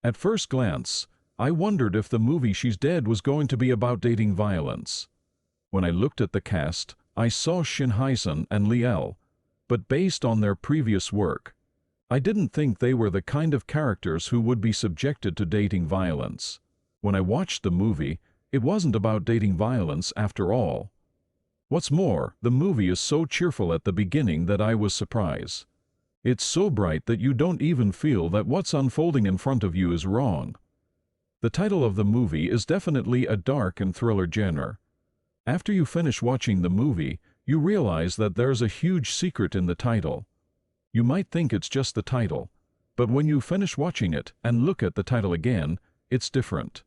At first glance, I wondered if the movie She's Dead was going to be about dating violence. When I looked at the cast, I saw Shin Hye-sun and Lee El, but based on their previous work, I didn't think they were the kind of characters who would be subjected to dating violence. When I watched the movie, it wasn't about dating violence after all. What's more, the movie is so cheerful at the beginning that I was surprised. It's so bright that you don't even feel that what's unfolding in front of you is wrong. The title of the movie is definitely a dark and thriller genre. After you finish watching the movie, you realize that there's a huge secret in the title. You might think it's just the title, but when you finish watching it and look at the title again, it's different.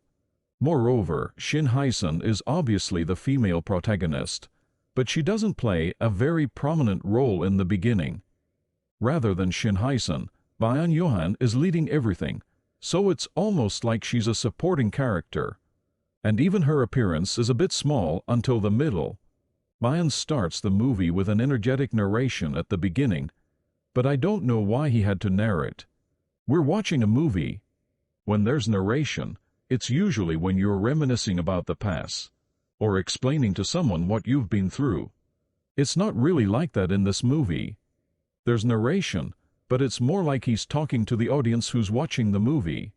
Moreover, Shin Hye-sun is obviously the female protagonist, but she doesn't play a very prominent role in the beginning. Rather than Shin Hye-sun, Baeun Yohan is leading everything, so it's almost like she's a supporting character. And even her appearance is a bit small until the middle. Baeun starts the movie with an energetic narration at the beginning, but I don't know why he had to narrate. We're watching a movie. When there's narration, it's usually when you're reminiscing about the past, or explaining to someone what you've been through. It's not really like that in this movie. There's narration, but it's more like he's talking to the audience who's watching the movie.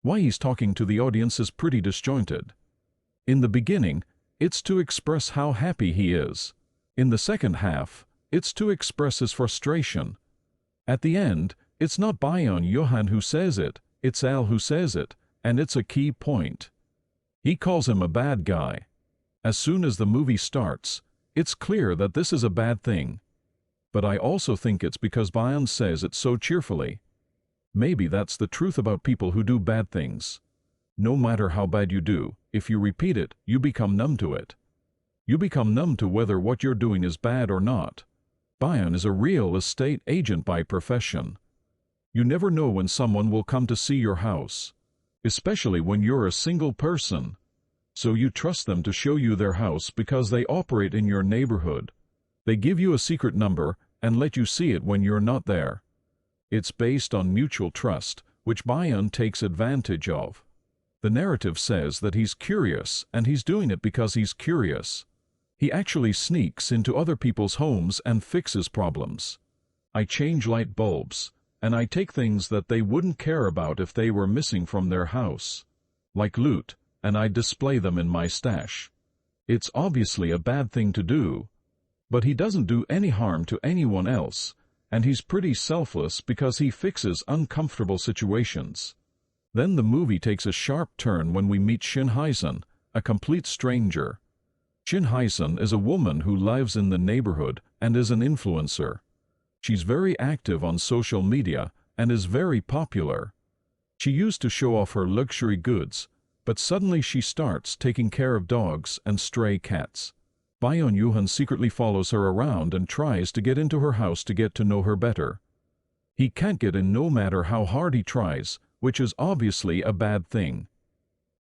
Why he's talking to the audience is pretty disjointed. In the beginning, it's to express how happy he is. In the second half, it's to express his frustration. At the end, it's not Baeun Yohan who says it, it's Al who says it, and it's a key point. He calls him a bad guy. As soon as the movie starts, it's clear that this is a bad thing. But I also think it's because Baeun says it so cheerfully. Maybe that's the truth about people who do bad things. No matter how bad you do, if you repeat it, you become numb to it. You become numb to whether what you're doing is bad or not. Baeun is a real estate agent by profession. You never know when someone will come to see your house, especially when you're a single person. So you trust them to show you their house because they operate in your neighborhood. They give you a secret number and let you see it when you're not there. It's based on mutual trust, which Baeun takes advantage of. The narrative says that he's curious and he's doing it because he's curious. He actually sneaks into other people's homes and fixes problems. I change light bulbs, and I take things that they wouldn't care about if they were missing from their house, like loot, and I display them in my stash. It's obviously a bad thing to do, but he doesn't do any harm to anyone else, and he's pretty selfless because he fixes uncomfortable situations. Then the movie takes a sharp turn when we meet Shin Hye-sun, a complete stranger. Shin Hye-sun is a woman who lives in the neighborhood and is an influencer. She's very active on social media and is very popular. She used to show off her luxury goods, but suddenly she starts taking care of dogs and stray cats. Baeun Yohan secretly follows her around and tries to get into her house to get to know her better. He can't get in no matter how hard he tries, which is obviously a bad thing.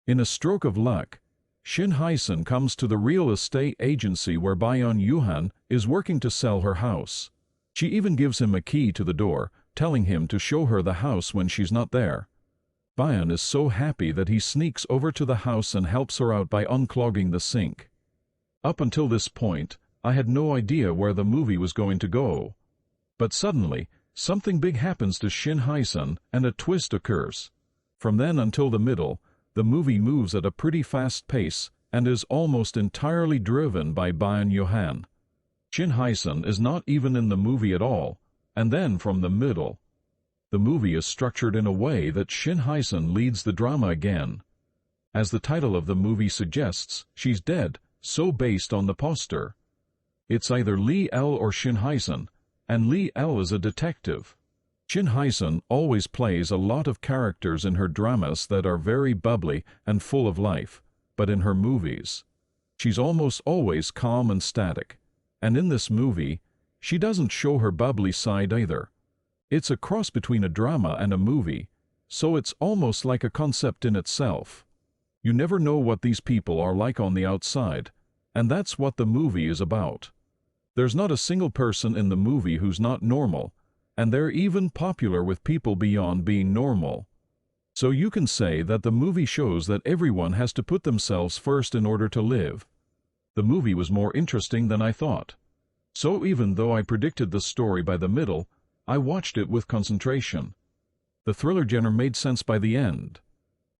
In a stroke of luck, Shin Hye-sun comes to the real estate agency where Baeun Yohan is working to sell her house. She even gives him a key to the door, telling him to show her the house when she's not there. Baeun is so happy that he sneaks over to the house and helps her out by unclogging the sink. Up until this point, I had no idea where the movie was going to go. But suddenly, something big happens to Shin Hye-sun and a twist occurs. From then until the middle, the movie moves at a pretty fast pace and is almost entirely driven by Baeun Yohan. Shin Hye-sun is not even in the movie at all, and then from the middle, the movie is structured in a way that Shin Hye-sun leads the drama again. As the title of the movie suggests, She's Dead, so based on the poster. It's either Lee El or Shin Hye-sun, and Lee El is a detective. Shin Hye-sun always plays a lot of characters in her dramas that are very bubbly and full of life, but in her movies, she's almost always calm and static. And in this movie, she doesn't show her bubbly side either. It's a cross between a drama and a movie, so it's almost like a concept in itself. You never know what these people are like on the outside, and that's what the movie is about. There's not a single person in the movie who's not normal, and they're even popular with people beyond being normal. So you can say that the movie shows that everyone has to put themselves first in order to live. The movie was more interesting than I thought. So even though I predicted the story by the middle, I watched it with concentration. The thriller genre made sense by the end.